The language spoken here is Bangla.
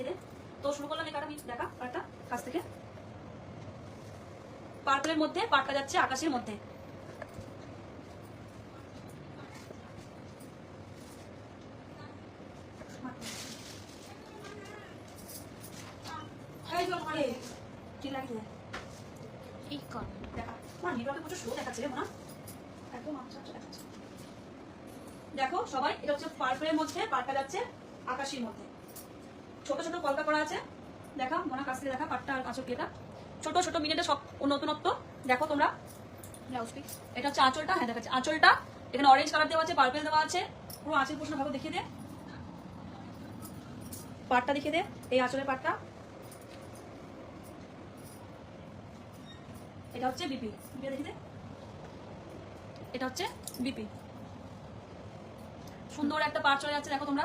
দেখিয়ে দে। তো শুরু করলাম এই কাটা, দেখা কাটা কাছ থেকে। পার্পলের মধ্যে পাটটা যাচ্ছে আকাশের মধ্যে। কি লাগে ঠিক কর দেখা আমার ভিডিওতে প্রচুর স্লো দেখাচ্ছে রে মোনা, একদম আচ্ছা আচ্ছা দেখাচ্ছে। দেখো সবাই, এটা হচ্ছে পার্পলের মধ্যে পাটটা যাচ্ছে আকাশের মধ্যে। ছোট ছোট কলকা করা আছে, দেখা মোনা কাছ থেকে দেখা পাটটা আর আঁচল কেটা ছোট ছোট মিনিটে সব নতুনত্ব। দেখো তোমরা, ব্লাউজ পিস এটা হচ্ছে আঁচলটা। হ্যাঁ দেখাচ্ছে আঁচলটা, এখানে অরেঞ্জ কালার দেওয়া আছে, পার্পল দেওয়া আছে। পুরো আঁচল পোষণ ভাবে দেখিয়ে দে, পাটটা দেখিয়ে দে, এই আঁচলের পাটটা। এটা হচ্ছে বিপি, দেখি দে, এটা হচ্ছে বিপি। সুন্দর একটা পাট চলে যাচ্ছে দেখো তোমরা।